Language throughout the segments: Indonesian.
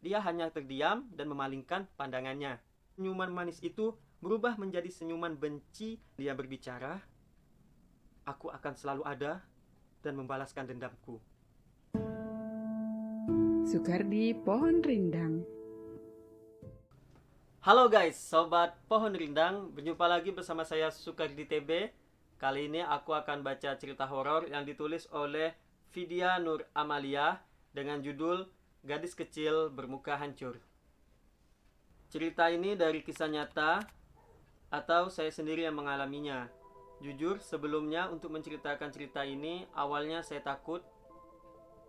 dia hanya terdiam dan memalingkan pandangannya. Senyuman manis itu berubah menjadi senyuman benci. Dia berbicara, "Aku akan selalu ada dan membalaskan dendamku." Sukardi Pohon Rindang. Halo guys, sobat Pohon Rindang, berjumpa lagi bersama saya Sukardi TB. Kali ini aku akan baca cerita horor yang ditulis oleh Vidya Nur Amalia dengan judul Gadis Kecil Bermuka Hancur. Cerita ini dari kisah nyata atau saya sendiri yang mengalaminya. Jujur, sebelumnya untuk menceritakan cerita ini, awalnya saya takut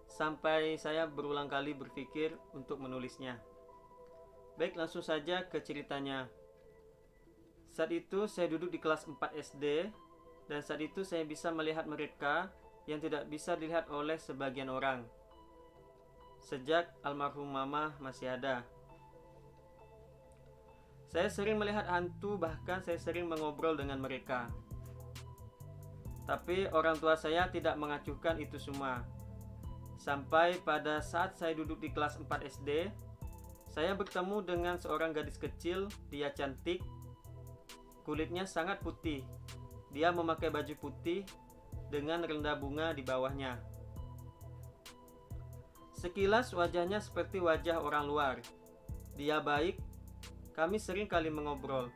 sampai saya berulang kali berpikir untuk menulisnya. Baik, langsung saja ke ceritanya. Saat itu saya duduk di kelas 4 SD, dan saat itu saya bisa melihat mereka yang tidak bisa dilihat oleh sebagian orang. Sejak almarhum mama masih ada. Saya sering melihat hantu, bahkan saya sering mengobrol dengan mereka. Tapi orang tua saya tidak mengacuhkan itu semua. Sampai pada saat saya duduk di kelas 4 SD, saya bertemu dengan seorang gadis kecil. Dia cantik, kulitnya sangat putih. Dia memakai baju putih dengan rendah bunga di bawahnya. Sekilas wajahnya seperti wajah orang luar. Dia baik, kami sering kali mengobrol.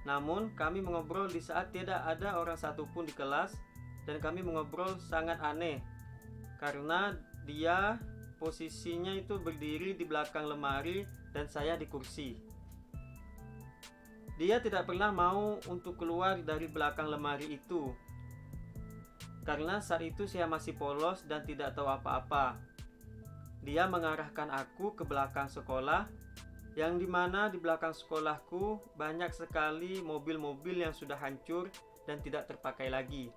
Namun kami mengobrol di saat tidak ada orang satupun di kelas, dan kami mengobrol sangat aneh. Karena dia posisinya itu berdiri di belakang lemari dan saya di kursi. Dia tidak pernah mau untuk keluar dari belakang lemari itu. Karena saat itu saya masih polos dan tidak tahu apa-apa. Dia mengarahkan aku ke belakang sekolah, yang dimana di belakang sekolahku banyak sekali mobil-mobil yang sudah hancur dan tidak terpakai lagi.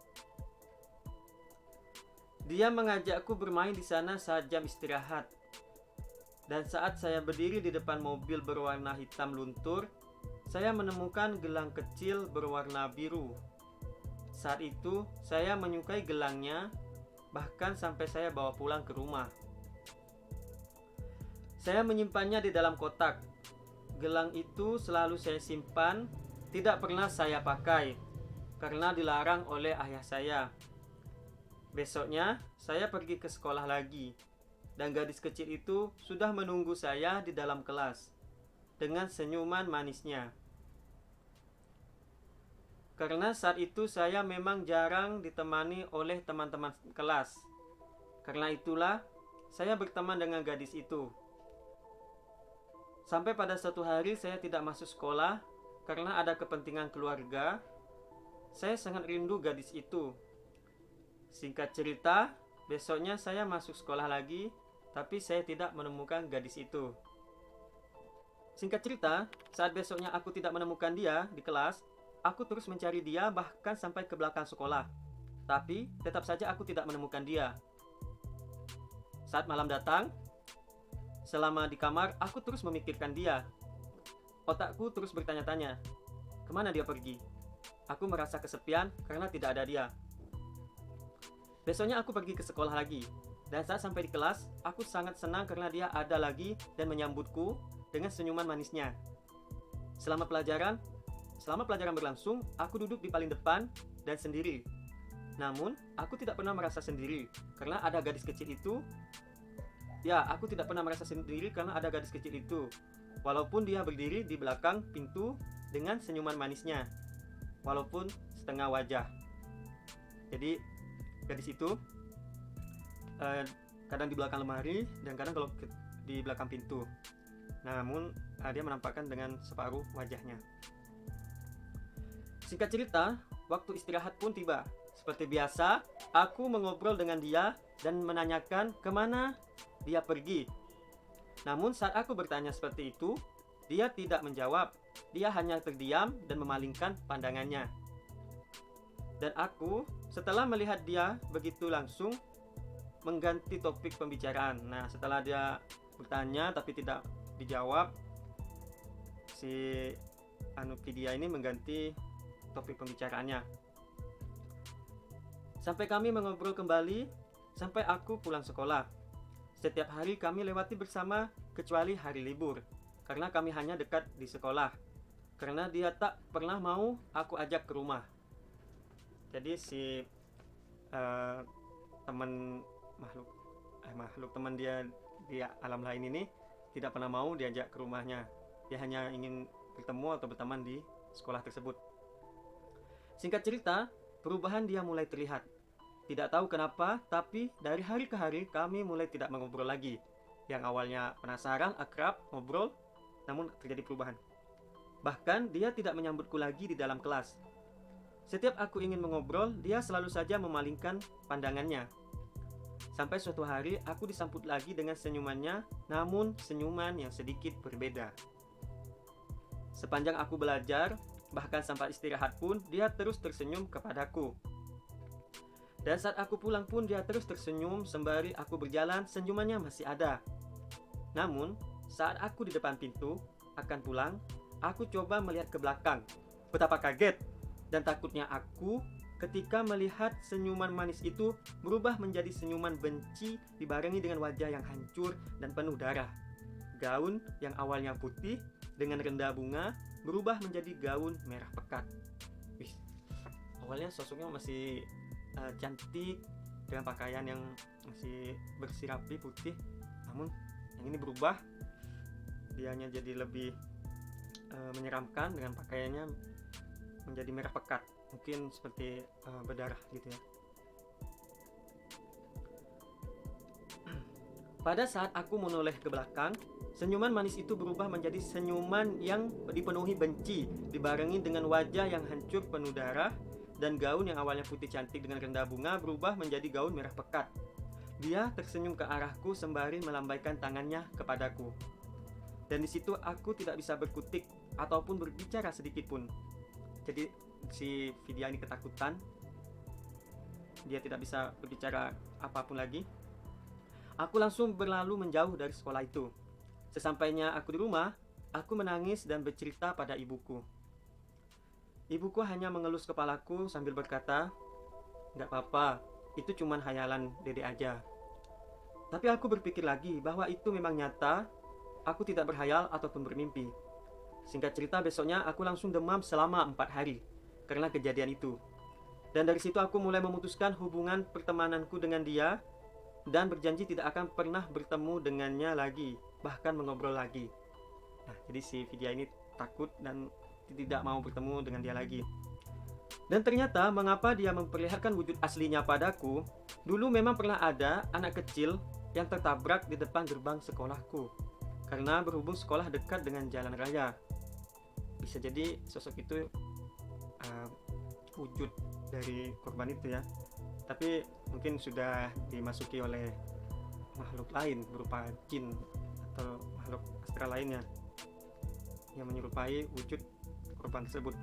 Dia mengajakku bermain di sana saat jam istirahat. Dan saat saya berdiri di depan mobil berwarna hitam luntur, saya menemukan gelang kecil berwarna biru. Saat itu, saya menyukai gelangnya, bahkan sampai saya bawa pulang ke rumah. Saya menyimpannya di dalam kotak. Gelang itu selalu saya simpan, tidak pernah saya pakai, karena dilarang oleh ayah saya. Besoknya, saya pergi ke sekolah lagi, dan gadis kecil itu sudah menunggu saya di dalam kelas, dengan senyuman manisnya. Karena saat itu saya memang jarang ditemani oleh teman-teman kelas. Karena itulah, saya berteman dengan gadis itu. Sampai pada suatu hari saya tidak masuk sekolah, karena ada kepentingan keluarga. Saya sangat rindu gadis itu. Singkat cerita, besoknya saya masuk sekolah lagi, tapi saya tidak menemukan gadis itu. Singkat cerita, saat besoknya aku tidak menemukan dia di kelas, aku terus mencari dia bahkan sampai ke belakang sekolah. Tapi tetap saja aku tidak menemukan dia. Saat malam datang, selama di kamar aku terus memikirkan dia. Otakku terus bertanya-tanya, kemana dia pergi? Aku merasa kesepian karena tidak ada dia. Besoknya aku pergi ke sekolah lagi, dan saat sampai di kelas, aku sangat senang karena dia ada lagi dan menyambutku dengan senyuman manisnya. Selama pelajaran berlangsung, aku duduk di paling depan dan sendiri. Namun, aku tidak pernah merasa sendiri karena ada gadis kecil itu. Ya, aku tidak pernah merasa sendiri karena ada gadis kecil itu. Walaupun dia berdiri di belakang pintu dengan senyuman manisnya, walaupun setengah wajah. Jadi gadis itu kadang di belakang lemari dan kadang kalau di belakang pintu. Namun dia menampakkan dengan separuh wajahnya. Singkat cerita, waktu istirahat pun tiba. Seperti biasa, aku mengobrol dengan dia dan menanyakan kemana dia pergi. Namun saat aku bertanya seperti itu, dia tidak menjawab. Dia hanya terdiam dan memalingkan pandangannya. Dan aku, setelah melihat dia begitu langsung, mengganti topik pembicaraan. Nah, setelah dia bertanya tapi tidak dijawab, si Vidya ini mengganti topik pembicaraannya. Sampai kami mengobrol kembali, sampai aku pulang sekolah. Setiap hari kami lewati bersama kecuali hari libur, karena kami hanya dekat di sekolah. Karena dia tak pernah mau aku ajak ke rumah. Jadi si teman makhluk teman dia di alam lain ini tidak pernah mau diajak ke rumahnya. Dia hanya ingin bertemu atau berteman di sekolah tersebut. Singkat cerita, perubahan dia mulai terlihat. Tidak tahu kenapa, tapi dari hari ke hari kami mulai tidak mengobrol lagi. Yang awalnya penasaran, akrab, ngobrol, namun terjadi perubahan. Bahkan dia tidak menyambutku lagi di dalam kelas. Setiap aku ingin mengobrol, dia selalu saja memalingkan pandangannya. Sampai suatu hari aku disambut lagi dengan senyumannya, namun senyuman yang sedikit berbeda. Sepanjang aku belajar, bahkan sampai istirahat pun, dia terus tersenyum kepadaku. Dan saat aku pulang pun dia terus tersenyum sembari aku berjalan, senyumannya masih ada. Namun, saat aku di depan pintu akan pulang, aku coba melihat ke belakang. Betapa kaget dan takutnya aku ketika melihat senyuman manis itu berubah menjadi senyuman benci dibarengi dengan wajah yang hancur dan penuh darah. Gaun yang awalnya putih dengan rendah bunga berubah menjadi gaun merah pekat. Wih, awalnya sosoknya masih cantik dengan pakaian yang masih bersih rapi putih, namun yang ini berubah, dianya jadi lebih menyeramkan dengan pakaiannya menjadi merah pekat, mungkin seperti berdarah gitu ya. Pada saat aku menoleh ke belakang, senyuman manis itu berubah menjadi senyuman yang dipenuhi benci dibarengi dengan wajah yang hancur penuh darah. Dan gaun yang awalnya putih cantik dengan rendah bunga berubah menjadi gaun merah pekat. Dia tersenyum ke arahku sembari melambaikan tangannya kepadaku. Dan di situ aku tidak bisa berkutik ataupun berbicara sedikit pun. Jadi si Vidya ini ketakutan. Dia tidak bisa berbicara apapun lagi. Aku langsung berlalu menjauh dari sekolah itu. Sesampainya aku di rumah, aku menangis dan bercerita pada ibuku. Ibuku hanya mengelus kepalaku sambil berkata, "Nggak apa-apa, itu cuma hayalan Dede aja." Tapi aku berpikir lagi bahwa itu memang nyata, aku tidak berhayal ataupun bermimpi. Singkat cerita, besoknya aku langsung demam selama 4 hari karena kejadian itu. Dan dari situ aku mulai memutuskan hubungan pertemananku dengan dia dan berjanji tidak akan pernah bertemu dengannya lagi, bahkan mengobrol lagi. Nah, jadi si Vidya ini takut dan tidak mau bertemu dengan dia lagi. Dan ternyata mengapa dia memperlihatkan wujud aslinya padaku, dulu memang pernah ada anak kecil yang tertabrak di depan gerbang sekolahku karena berhubung sekolah dekat dengan jalan raya. Bisa jadi sosok itu wujud dari korban itu ya, tapi mungkin sudah dimasuki oleh makhluk lain berupa jin atau makhluk astral lainnya yang menyerupai wujud korban tersebut.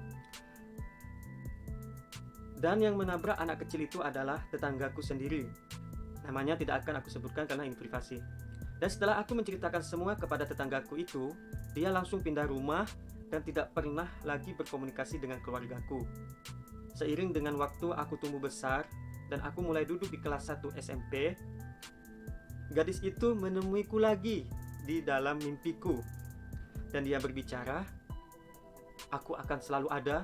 Dan yang menabrak anak kecil itu adalah tetanggaku sendiri. Namanya tidak akan aku sebutkan karena ini privasi. Dan setelah aku menceritakan semua kepada tetanggaku itu, dia langsung pindah rumah dan tidak pernah lagi berkomunikasi dengan keluargaku. Seiring dengan waktu aku tumbuh besar dan aku mulai duduk di kelas 1 SMP, gadis itu menemuiku lagi di dalam mimpiku. Dan dia berbicara, "Aku akan selalu ada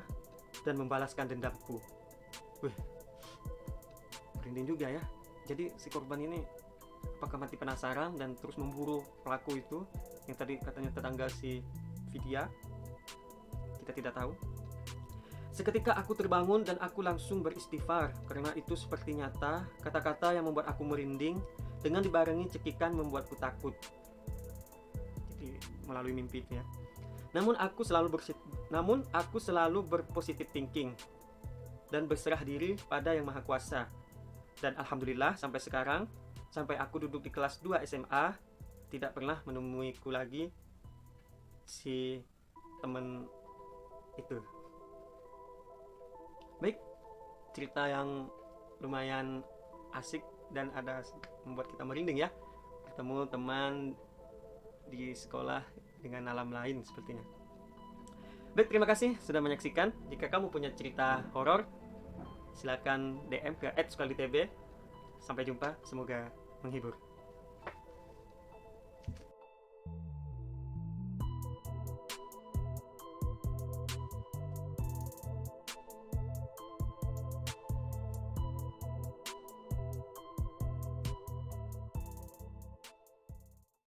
dan membalaskan dendamku." Wih, merinding juga ya. Jadi si korban ini apakah mati penasaran dan terus memburu pelaku itu yang tadi katanya tetangga si Vidya? Kita tidak tahu. Seketika aku terbangun dan aku langsung beristighfar karena itu seperti nyata, kata-kata yang membuat aku merinding dengan dibarengi cekikan membuatku takut. Jadi melalui mimpi itu ya. Namun aku selalu berpositif thinking dan berserah diri pada Yang Maha Kuasa. Dan alhamdulillah sampai sekarang, sampai aku duduk di kelas 2 SMA, tidak pernah menemuiku lagi si teman itu. Baik, cerita yang lumayan asik dan ada membuat kita merinding ya. Ketemu teman di sekolah dengan alam lain sepertinya. Baik, terima kasih sudah menyaksikan. Jika kamu punya cerita horor, silakan DM ke @sukarditb. Sampai jumpa, semoga menghibur.